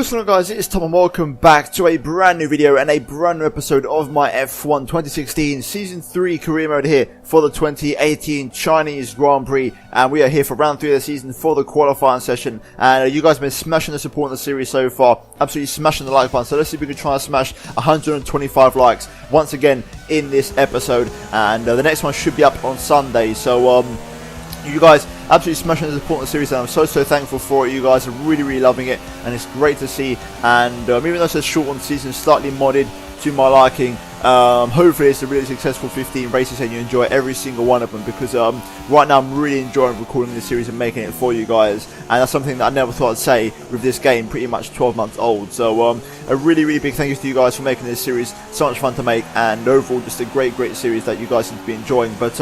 What's going on, guys? It's Tom and welcome back to a brand new video and a brand new episode of my F1 2016 Season 3 career mode here for the 2018 Chinese Grand Prix, and we are here for round 3 of the season for the qualifying session. And you guys have been smashing the support in the series so far, absolutely smashing the like button, so let's see if we can try and smash 125 likes once again in this episode, and the next one should be up on Sunday. So you guys absolutely smashing the support in the series, and I'm so thankful for it. You guys are really loving it, and it's great to see. And even though it's a short one season, slightly modded to my liking, hopefully it's a really successful 15 races and you enjoy every single one of them, because right now I'm really enjoying recording this series and making it for you guys, and that's something that I never thought I'd say with this game, pretty much 12 months old. So a really big thank you to you guys for making this series so much fun to make, and overall just a great series that you guys seem to be enjoying. But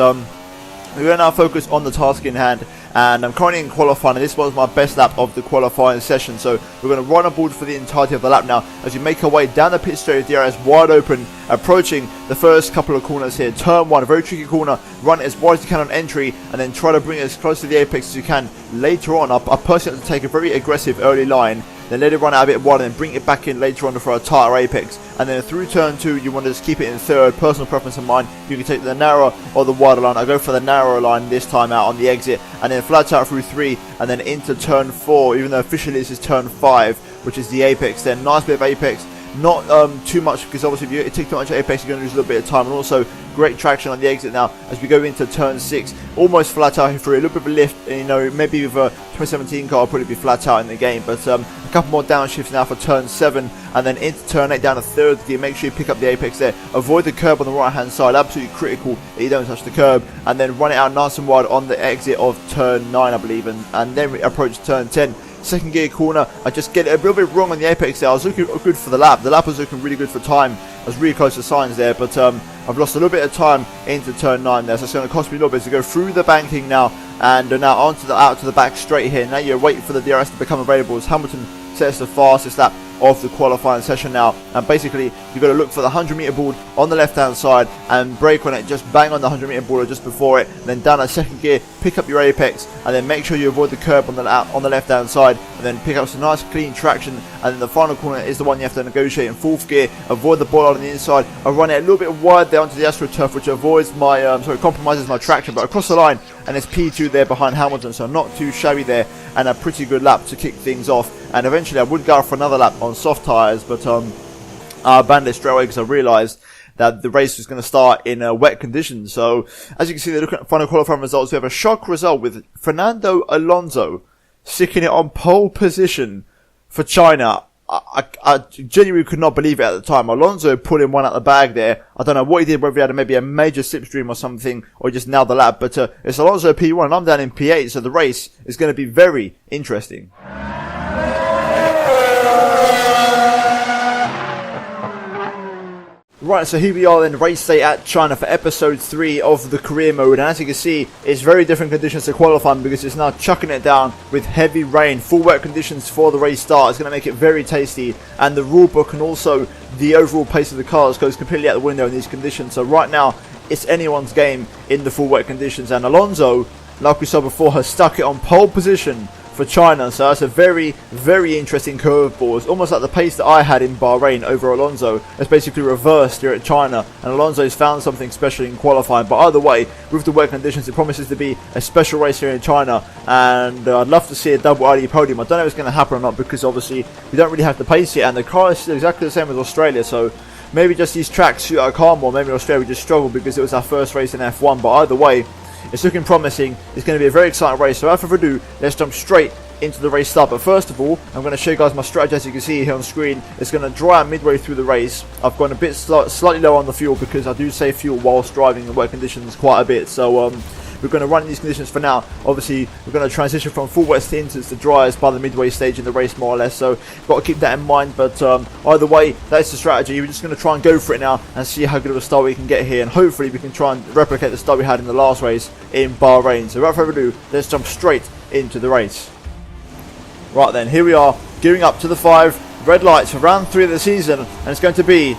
we're going to now focus on the task in hand, and I'm currently in qualifying, and this was my best lap of the qualifying session. So we're going to run aboard for the entirety of the lap now as we make our way down the pit straight with the DRS wide open, approaching the first couple of corners here. Turn 1, a very tricky corner, run it as wide as you can on entry, and then try to bring it as close to the apex as you can later on. I personally have to take a very aggressive early line, then let it run out a bit wider and bring it back in later on for a tighter apex. And then through turn 2, you want to just keep it in third. Personal preference of mine, you can take the narrower or the wider line. I go for the narrower line this time out on the exit, and then flat out through 3 and then into turn 4, even though officially this is turn 5, which is the apex. Then nice bit of apex, not too much, because obviously if you take too much apex, you're going to lose a little bit of time. And also great traction on the exit now as we go into turn 6, almost flat out here through, a little bit of a lift, and, you know, maybe with a 2017 car I'll probably be flat out in the game, but a couple more downshifts now for turn 7, and then into turn 8 down to third gear. Make sure you pick up the apex there, avoid the curb on the right hand side, absolutely critical that you don't touch the curb, and then run it out nice and wide on the exit of turn 9 I believe, and then we approach turn 10. Second gear corner, I just get it a little bit wrong on the apex there. I was looking good for the lap. The lap was looking really good for time. I was really close to signs there, but I've lost a little bit of time into turn 9 there, so it's going to cost me a little bit to go through the banking now, and now onto the out to the back straight here. Now you're waiting for the DRS to become available as Hamilton sets the fastest lap of the qualifying session now, and basically you've got to look for the 100-meter board on the left hand side and brake on it, just bang on the 100-meter board or just before it, and then down a second gear, pick up your apex, and then make sure you avoid the curb on the left hand side, and then pick up some nice clean traction, and then the final corner is the one you have to negotiate in fourth gear. Avoid the bollard on the inside. I run it a little bit wide there onto the AstroTurf, which avoids my compromises my traction, but across the line, and it's P2 there behind Hamilton, so not too shabby there, and a pretty good lap to kick things off. And eventually I would go for another lap on soft tyres, but I abandoned it straight away because I realised that the race was going to start in wet conditions. So as you can see, they're looking at final qualifying results. We have a shock result with Fernando Alonso sticking it on pole position for China. I genuinely could not believe it at the time. Alonso pulling one out the bag there. I don't know what he did, whether he had maybe a major slipstream or something, or he just nailed the lap. But it's Alonso P1 and I'm down in P8, so the race is going to be very interesting. Right, so here we are in race day at China for episode 3 of the career mode, and as you can see, it's very different conditions to qualifying because it's now chucking it down with heavy rain, full wet conditions for the race start. It's going to make it very tasty, and the rule book and also the overall pace of the cars goes completely out the window in these conditions. So right now, it's anyone's game in the full wet conditions, and Alonso, like we saw before, has stuck it on pole position for China, so that's a very interesting curveball. It's almost like the pace that I had in Bahrain over Alonso. It's basically reversed here at China, and Alonso's found something special in qualifying. But either way, with the wet conditions, it promises to be a special race here in China, and I'd love to see a double ID podium. I don't know if it's going to happen or not, because obviously we don't really have the pace yet, and the car is still exactly the same as Australia, so maybe just these tracks suit our car more. Maybe Australia just struggled because it was our first race in F1, but either way, it's looking promising. It's going to be a very exciting race. So without further ado, let's jump straight into the race start. But first of all, I'm going to show you guys my strategy. As you can see here on screen, it's going to dry out midway through the race. I've gone a bit slightly low on the fuel because I do save fuel whilst driving in wet conditions quite a bit. So we're going to run in these conditions for now. Obviously, we're going to transition from full wet to into the dryers by the midway stage in the race, more or less. So, got to keep that in mind. But either way, that's the strategy. We're just going to try and go for it now and see how good of a start we can get here. And hopefully, we can try and replicate the start we had in the last race in Bahrain. So, without further ado, let's jump straight into the race. Right then, here we are, gearing up to the 5 red lights for round 3 of the season. And it's going to be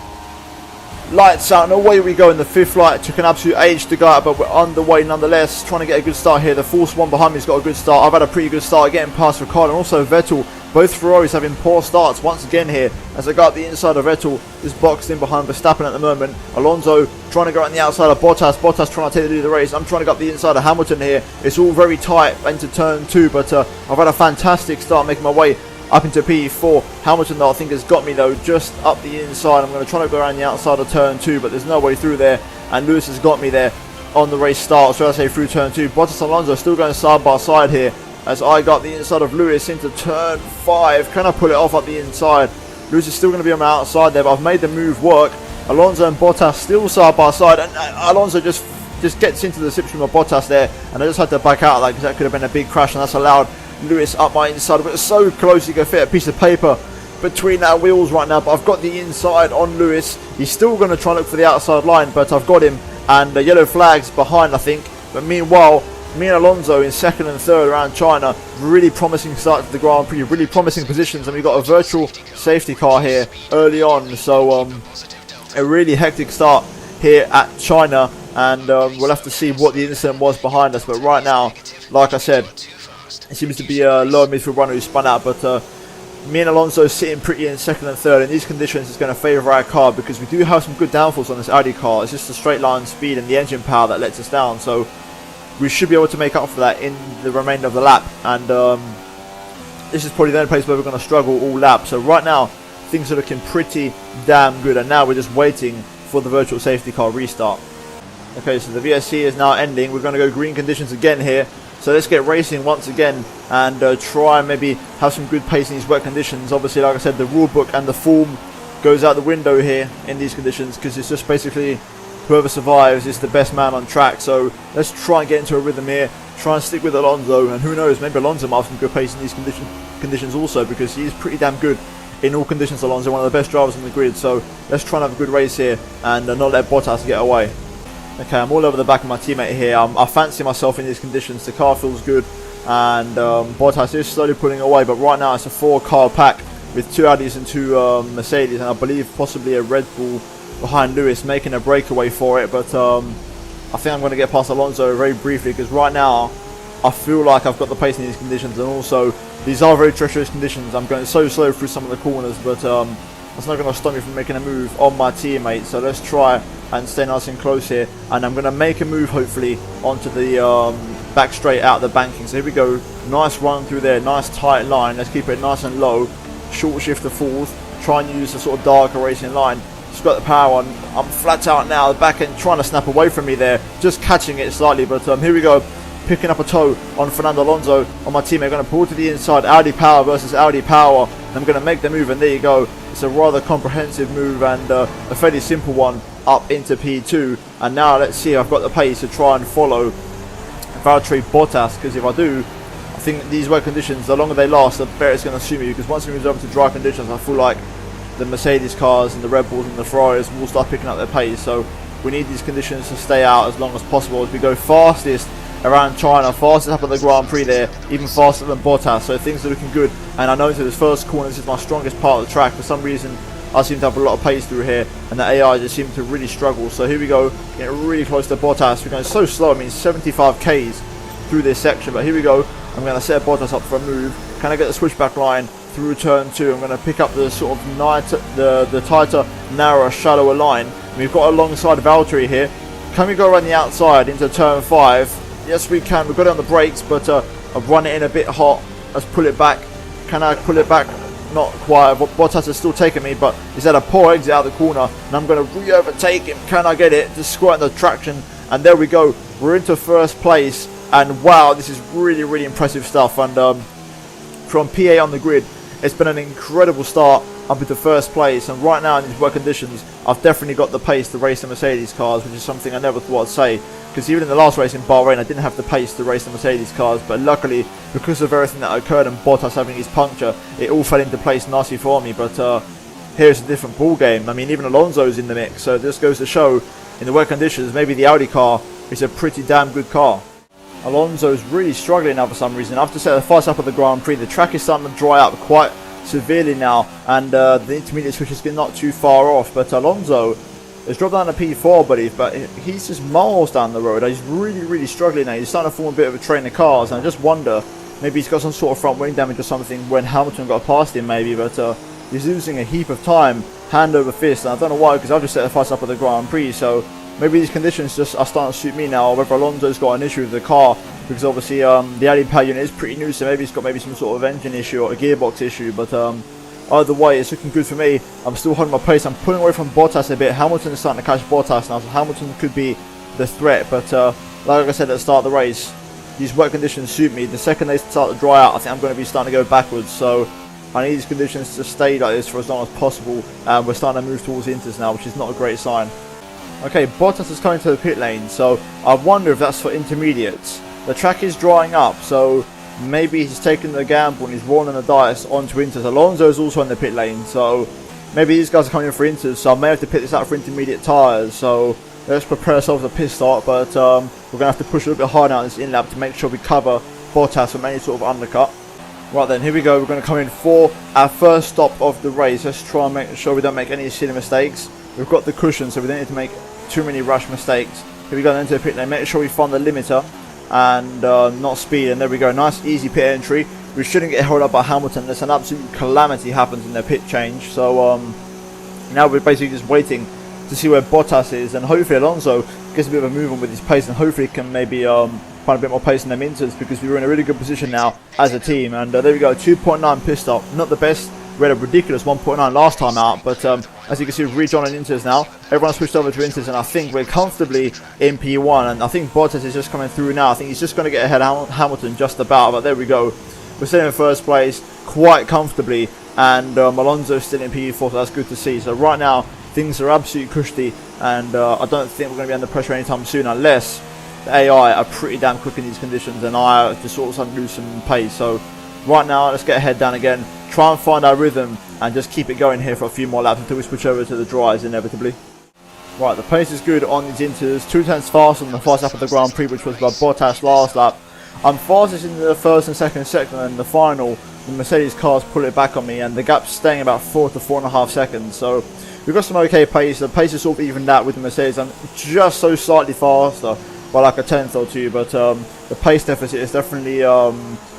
Lights out and away we go in the 5th light. Took an absolute age to go out, but we're underway nonetheless. Trying to get a good start here. The Force one behind me has got a good start. I've had a pretty good start getting past Ricciardo and also Vettel. Both Ferraris having poor starts once again here. As I go up the inside of Vettel, is boxed in behind Verstappen at the moment. Alonso trying to go on the outside of Bottas. Bottas trying to take the lead of the race. I'm trying to go up the inside of Hamilton here. It's all very tight into turn 2, but I've had a fantastic start making my way up into P4. Hamilton, though, I think has got me, though, just up the inside. I'm going to try to go around the outside of turn 2, but there's no way through there. And Lewis has got me there on the race start, so I say through turn 2. Bottas and Alonso still going side by side here as I got the inside of Lewis into turn 5. Can I pull it off up the inside? Lewis is still going to be on my outside there, but I've made the move work. Alonso and Bottas still side by side, and Alonso just gets into the slipstream of Bottas there, and I just had to back out of that because that could have been a big crash, and that's allowed Lewis up my inside. But it's so close you can fit a piece of paper between our wheels right now, but I've got the inside on Lewis. He's still going to try and look for the outside line, but I've got him, and the yellow flag's behind, I think. But meanwhile, me and Alonso in 2nd and 3rd around China. Really promising start to the Grand Prix, really promising positions, and we've got a virtual safety car here early on, so a really hectic start here at China, and we'll have to see what the incident was behind us. But right now, like I said, it seems to be a lower midfield runner who spun out, but me and Alonso sitting pretty in 2nd and 3rd. In these conditions, it's going to favour our car because we do have some good downforce on this Audi car. It's just the straight line speed and the engine power that lets us down, so we should be able to make up for that in the remainder of the lap. And this is probably the only place where we're going to struggle all lap. So right now, things are looking pretty damn good, and now we're just waiting for the virtual safety car restart. Okay, so the VSC is now ending. We're going to go green conditions again here. So let's get racing once again and try and maybe have some good pace in these wet conditions. Obviously, like I said, the rule book and the form goes out the window here in these conditions because it's just basically whoever survives is the best man on track. So let's try and get into a rhythm here, try and stick with Alonso, and who knows, maybe Alonso might have some good pace in these conditions also, because he's pretty damn good in all conditions. Alonso, one of the best drivers on the grid. So let's try and have a good race here and not let Bottas get away. Okay, I'm all over the back of my teammate here. I fancy myself in these conditions. The car feels good, and Bottas is slowly pulling away, but right now it's a 4-car pack with 2 Audis and 2 Mercedes, and I believe possibly a Red Bull behind Lewis making a breakaway for it. But I think I'm going to get past Alonso very briefly, because right now I feel like I've got the pace in these conditions, and also these are very treacherous conditions. I'm going so slow through some of the corners, but that's not going to stop me from making a move on my teammate. So let's try and stay nice and close here, and I'm going to make a move hopefully onto the back straight out of the banking. So here we go, nice run through there, nice tight line. Let's keep it nice and low, short shift to 4th, try and use the sort of darker racing line. Just got the power on. I'm flat out now, the back end trying to snap away from me there, just catching it slightly, but here we go, picking up a toe on Fernando Alonso on my teammate. Going to pull to the inside, Audi power versus Audi power, and I'm going to make the move, and there you go. It's a rather comprehensive move and a fairly simple one up into P2. And now let's see if I've got the pace to try and follow Valtteri Bottas, because if I do, I think these wet conditions, the longer they last, the better it's going to suit me, because once we move over to dry conditions, I feel like the Mercedes cars and the Red Bulls and the Ferraris will start picking up their pace. So we need these conditions to stay out as long as possible as we go fastest around China, fastest up at the Grand Prix there, even faster than Bottas. So things are looking good, and I know into this first corner, this is my strongest part of the track. For some reason I seem to have a lot of pace through here, and the AI just seem to really struggle. So here we go, getting really close to Bottas. We're going so slow, I mean 75 k's through this section, but here we go. I'm going to set Bottas up for a move. Can I get the switchback line through turn 2? I'm going to pick up the sort of the tighter, narrower, shallower line. We've got alongside Valtteri here. Can we go around the outside into turn 5? Yes, we can. We've got it on the brakes, but I've run it in a bit hot. Let's pull it back. Can I pull it back? Not quite. Bottas is still taking me, but he's had a poor exit out of the corner, and I'm going to re-overtake him. Can I get it? Just squirting the traction, and there we go. We're into first place, and wow, this is really, really impressive stuff. And from PA on the grid, it's been an incredible start up into first place, and right now in these wet conditions, I've definitely got the pace to race the Mercedes cars, which is something I never thought I'd say, because even in the last race in Bahrain, I didn't have the pace to race the Mercedes cars, but luckily, because of everything that occurred and Bottas having his puncture, it all fell into place nicely for me. But here's a different ball game. I mean, even Alonso's in the mix, so this goes to show, in the wet conditions, maybe the Audi car is a pretty damn good car. Alonso's really struggling now for some reason. After set the first up of the Grand Prix, the track is starting to dry out quite severely now, and the intermediate switch is not too far off, but Alonso It's dropped down to P4, but he's just miles down the road. He's really struggling now. He's starting to form a bit of a train of cars, and I just wonder, maybe he's got some sort of front wing damage or something when Hamilton got past him maybe, but he's losing a heap of time, hand over fist, and I don't know why, because I've just set the fight up at the Grand Prix, so maybe these conditions just are starting to suit me now, or whether Alonso's got an issue with the car, because obviously the added power unit is pretty new, so maybe he's got some sort of engine issue or a gearbox issue, but either way, it's looking good for me. I'm still holding my place. I'm pulling away from Bottas a bit. Hamilton is starting to catch Bottas now, so Hamilton could be the threat. But like I said at the start of the race, these wet conditions suit me. The second they start to dry out, I think I'm going to be starting to go backwards. So I need these conditions to stay like this for as long as possible. We're starting to move towards Inters now, which is not a great sign. Okay, Bottas is coming to the pit lane, so I wonder if that's for intermediates. The track is drying up, so maybe he's taking the gamble and he's rolling the dice onto Inters. Alonso is also in the pit lane, so maybe these guys are coming in for Inters, so I may have to pit this out for intermediate tyres. So let's prepare ourselves a pit start, but we're going to have to push a little bit harder out this in-lap to make sure we cover Bottas from any sort of undercut. Right then, here we go. We're going to come in for our first stop of the race. Let's try and make sure we don't make any silly mistakes. We've got the cushion, so we don't need to make too many rash mistakes. Here we go into the pit lane. Make sure we find the limiter and not speed, and there we go, nice easy pit entry. We shouldn't get held up by Hamilton unless an absolute calamity happens in their pit change. So now we're basically just waiting to see where Bottas is, and hopefully Alonso gets a bit of a move on with his pace, and hopefully can maybe find a bit more pace in them Inters, because we're in a really good position now as a team. And there we go, 2.9 pit stop, not the best. We had a ridiculous 1.9 last time out, but as you can see, we've rejoined in Inters now. Everyone's switched over to Inters, and I think we're comfortably in P1, and I think Bottas is just coming through now. I think he's just going to get ahead of Hamilton just about, but there we go. We're still in first place quite comfortably, and Alonso's still in P4, so that's good to see. So right now, things are absolutely cushy, and I don't think we're going to be under pressure anytime soon, unless the AI are pretty damn quick in these conditions, and I just sort of lose some pace. So right now, let's get head down again, try and find our rhythm, and just keep it going here for a few more laps until we switch over to the dries inevitably. Right, the pace is good on these Inters, 2 tenths faster than the first lap of the Grand Prix, which was by Bottas last lap. I'm fastest in the first and second sector, and in the final, the Mercedes cars pull it back on me, and the gap's staying about 4 to 4.5 seconds. So we've got some okay pace. The pace is sort of evened out with the Mercedes. I'm just so slightly faster by like a tenth or two, but the pace deficit is definitely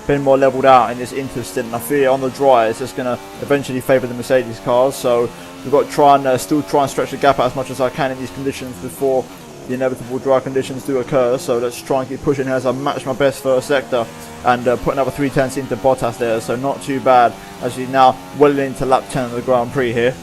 been more leveled out in this Inter stint, and I feel on the dry it's just going to eventually favour the Mercedes cars. So we've got to try and still try and stretch the gap out as much as I can in these conditions before the inevitable dry conditions do occur. So let's try and keep pushing here as I match my best first sector and put another 3 tenths into Bottas there, so not too bad as we now well into lap 10 of the Grand Prix here.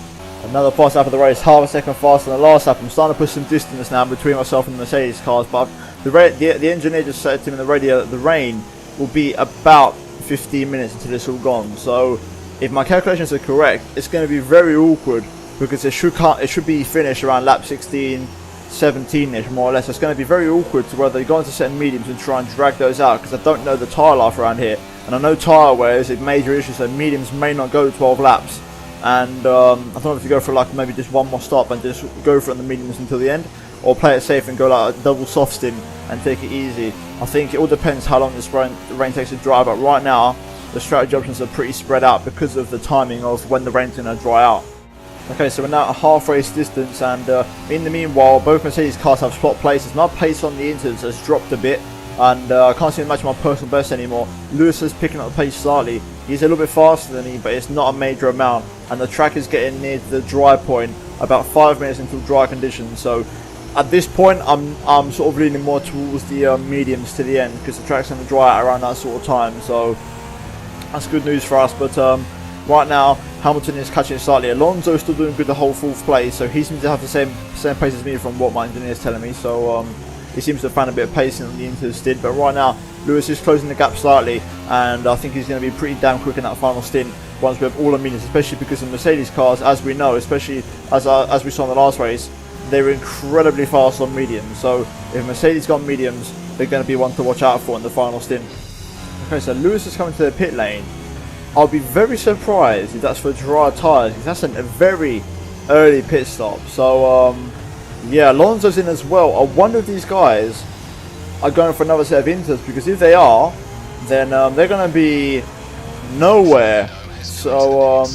Another fast lap of the race, half a second faster than the last lap. I'm starting to push some distance now between myself and the Mercedes cars, but the engineer just said to me in the radio that the rain will be about 15 minutes until it's all gone. So if my calculations are correct, it's going to be very awkward, because it should be finished around lap 16, 17ish more or less. It's going to be very awkward to whether they go into certain mediums and try and drag those out, because I don't know the tyre life around here, and I know tyre wear is a major issue, so mediums may not go 12 laps. And I don't know if you go for like maybe just one more stop and just go for it on the mediums until the end, or play it safe and go like a double soft stint and take it easy. I think it all depends how long the rain takes to dry, but right now the strategy options are pretty spread out because of the timing of when the rain's going to dry out. Okay, so we're now at a half race distance, and in the meanwhile both Mercedes cars have swapped places. My pace on the Inters has dropped a bit, and I can't seem to match my personal best anymore. Lewis is picking up the pace slightly. He's a little bit faster than me, but it's not a major amount, and the track is getting near to the dry point, about 5 minutes until dry conditions. So at this point I'm sort of leaning more towards the mediums to the end, because the track's going to dry out around that sort of time. So that's good news for us, but right now Hamilton is catching it slightly. Alonso is still doing good the whole 4th place, so he seems to have the same pace as me from what my engineer is telling me. So he seems to have found a bit of pace in the Inter stint, but right now Lewis is closing the gap slightly, and I think he's going to be pretty damn quick in that final stint once we have all the mediums, especially because the Mercedes cars, as we know, especially as we saw in the last race, they're incredibly fast on mediums. So if Mercedes got mediums, they're going to be one to watch out for in the final stint. Okay, so Lewis is coming to the pit lane. I'll be very surprised if that's for dry tyres, because that's a very early pit stop. So yeah, Alonso's in as well. I wonder if these guys are going for another set of Inters, because if they are, then they're going to be nowhere. So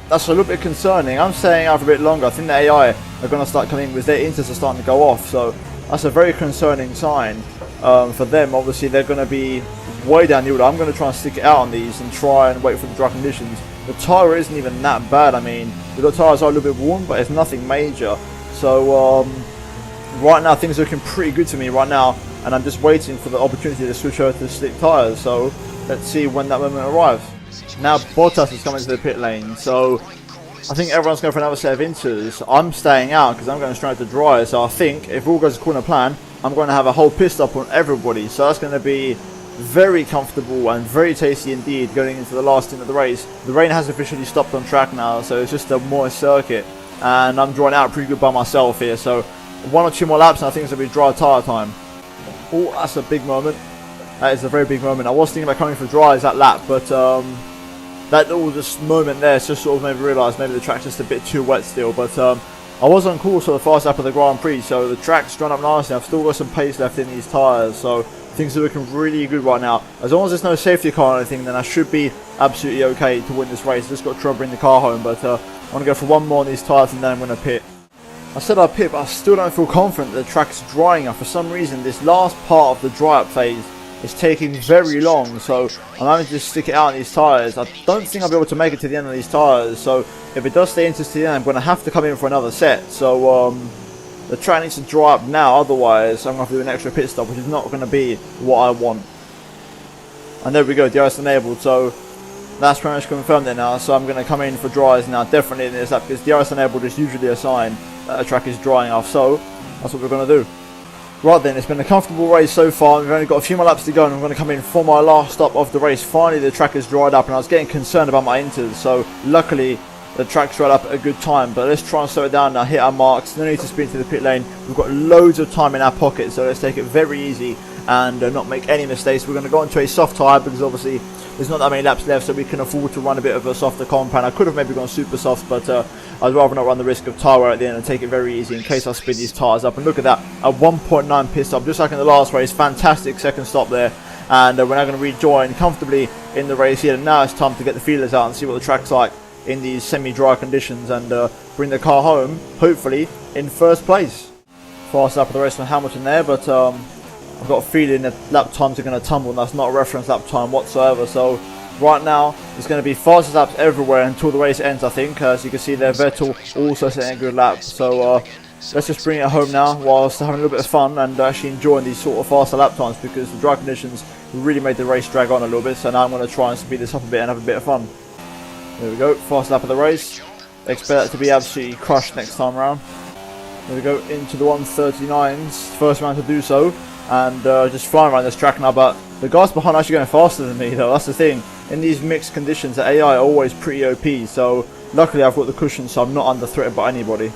that's a little bit concerning. I'm staying out for a bit longer. I think the AI are going to start coming with their inters are starting to go off, so that's a very concerning sign for them. Obviously, they're going to be way down the order. I'm going to try and stick it out on these and try and wait for the dry conditions. The tyre isn't even that bad. I mean, the tyres are a little bit worn, but it's nothing major. So right now things are looking pretty good to me right now, and I'm just waiting for the opportunity to switch over to slick tyres. So let's see when that moment arrives. Now Bottas is coming to the pit lane, so I think everyone's going for another set of inters. I'm staying out because I'm going straight to dry. So I think if all goes according to plan, I'm going to have a whole pit stop on everybody. So that's going to be very comfortable and very tasty indeed going into the last stint of the race. The rain has officially stopped on track now, so it's just a moist circuit, and I'm drawing out pretty good by myself here. So 1 or 2 more laps and I think it's going to be dry tyre time. Oh, that's a big moment. That is a very big moment. I was thinking about coming for dries that lap, but that little just moment there just sort of made me realise maybe the track's just a bit too wet still. But I was on course for the fast lap of the Grand Prix, so the track's drawn up nicely. I've still got some pace left in these tyres, so things are looking really good right now. As long as there's no safety car or anything, then I should be absolutely okay to win this race. Just got to try to bring the car home, but I want to go for one more on these tyres and then I'm going to pit. I said I'd pit, but I still don't feel confident that the track's drying up. For some reason, this last part of the dry up phase is taking very long, so I'm having to just stick it out on these tyres. I don't think I'll be able to make it to the end of these tyres, so if it does stay into the end, I'm going to have to come in for another set. So the track needs to dry up now, otherwise I'm going to have to do an extra pit stop, which is not going to be what I want. And there we go, DRS enabled, so that's pretty much confirmed there now. So I'm going to come in for dries now, definitely in this lap, because DRS enabled is usually a sign that a track is drying off, so that's what we're going to do. Right then, it's been a comfortable race so far. We've only got a few more laps to go and I'm going to come in for my last stop of the race. Finally the track has dried up and I was getting concerned about my inters, so luckily the track's dried up at a good time. But let's try and slow it down now, hit our marks, no need to sprint to the pit lane. We've got loads of time in our pocket, so let's take it very easy and not make any mistakes. We're going to go into a soft tyre because obviously there's not that many laps left, so we can afford to run a bit of a softer compound. I could have maybe gone super soft, but I'd rather not run the risk of tyre wear at the end and take it very easy in case I spin these tyres up. And look at that, a 1.9 pit stop, just like in the last race. Fantastic second stop there. And we're now going to rejoin comfortably in the race here. And now it's time to get the feelers out and see what the track's like in these semi-dry conditions and bring the car home, hopefully, in first place. Fast lap of the race from Hamilton there, but I've got a feeling that lap times are going to tumble, and that's not a reference lap time whatsoever. So right now it's going to be fastest laps everywhere until the race ends, I think. As you can see there, Vettel also setting a good lap. So let's just bring it home now whilst having a little bit of fun and actually enjoying these sort of faster lap times, because the dry conditions really made the race drag on a little bit. So now I'm going to try and speed this up a bit and have a bit of fun. There we go, fast lap of the race. Expect that to be absolutely crushed next time around. There we go, into the 139s, first round to do so. And just flying around this track now, but the guys behind are actually going faster than me though. That's the thing, in these mixed conditions the AI are always pretty OP, so luckily I've got the cushion, so I'm not under threat by anybody.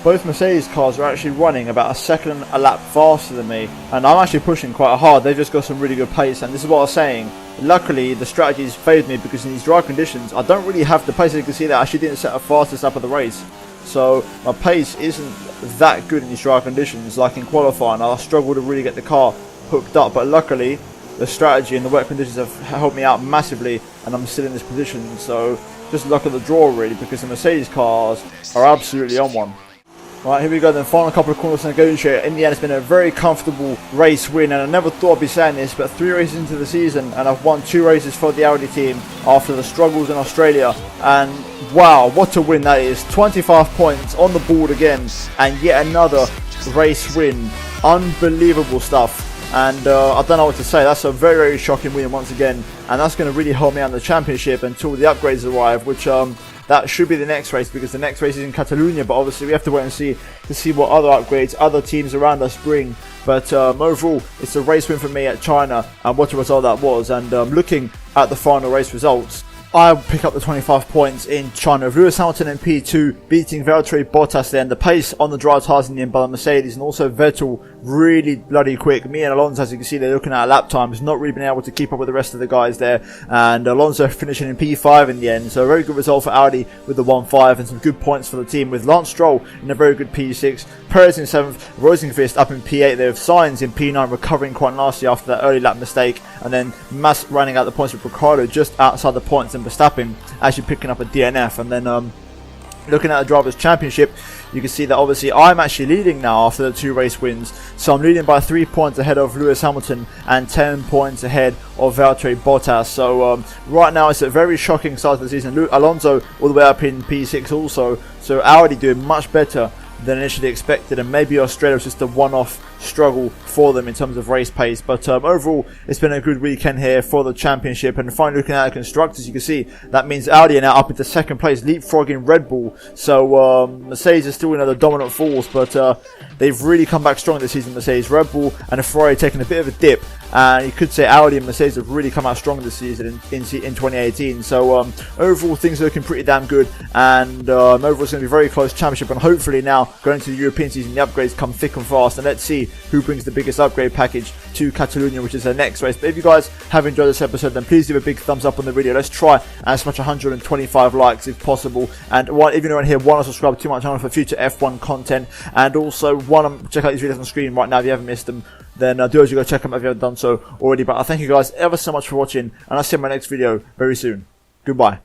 Both Mercedes cars are actually running about a second a lap faster than me, and I'm actually pushing quite hard. They've just got some really good pace, and this is what I was saying. Luckily the strategies favoured me, because in these dry conditions I don't really have the pace. As you can see that I actually didn't set a fastest lap of the race, so my pace isn't that good in these dry conditions. Like in qualifying I struggled to really get the car hooked up, but luckily the strategy and the wet conditions have helped me out massively, and I'm still in this position. So just luck of the draw really, because the Mercedes cars are absolutely on one. Right, here we go then, final couple of corners to negotiate. In the end it's been a very comfortable race win, and I never thought I'd be saying this, but 3 races into the season and I've won 2 races for the Audi team after the struggles in Australia, and wow, what a win that is. 25 points on the board again, and yet another race win. Unbelievable stuff. And I don't know what to say. That's a very, very shocking win once again, and that's going to really help me out in the championship until the upgrades arrive, which that should be the next race, because the next race is in Catalonia, but obviously we have to wait and see to see what other upgrades other teams around us bring. But overall it's a race win for me at China, and what a result that was. And looking at the final race results, I pick up the 25 points in China. Lewis Hamilton in P2, beating Valtteri Bottas there, and the pace on the dry tyres in the end by the Mercedes, and also Vettel really bloody quick. Me and Alonso, as you can see, they're looking at lap times, not really been able to keep up with the rest of the guys there, and Alonso finishing in P5 in the end. So a very good result for Audi with the 1-5, and some good points for the team, with Lance Stroll in a very good P6, Perez in 7th, Rosenqvist up in P8 there, with Sainz in P9 recovering quite nicely after that early lap mistake, and then Mas running out the points with Ricardo just outside the points, and Verstappen actually picking up a DNF. And then looking at the Drivers' Championship, you can see that obviously I'm actually leading now after the 2 race wins. So I'm leading by 3 points ahead of Lewis Hamilton and 10 points ahead of Valtteri Bottas. So right now it's a very shocking start to the season. Alonso all the way up in P6 also. So Audi doing much better than initially expected, and maybe Australia was just a one-off struggle for them in terms of race pace. But overall, it's been a good weekend here for the championship. And finally, looking at the constructors, you can see that means Audi are now up into 2nd place, leapfrogging Red Bull. So Mercedes is still the dominant force, but they've really come back strong this season. Mercedes, Red Bull, and Ferrari taking a bit of a dip. And you could say Audi and Mercedes have really come out strong this season in 2018. So overall, things are looking pretty damn good. And overall, it's going to be a very close championship. And hopefully now, going into the European season, the upgrades come thick and fast. And let's see who brings the biggest upgrade package to Catalonia, which is their next race. But if you guys have enjoyed this episode, then please give a big thumbs up on the video. Let's try and smash 125 likes if possible. And if you're not here, why not subscribe to my channel for future F1 content? And also, check out these videos on the screen right now if you haven't missed them. Then do as you go check them out if you haven't done so already. But I thank you guys ever so much for watching, and I'll see you in my next video very soon. Goodbye.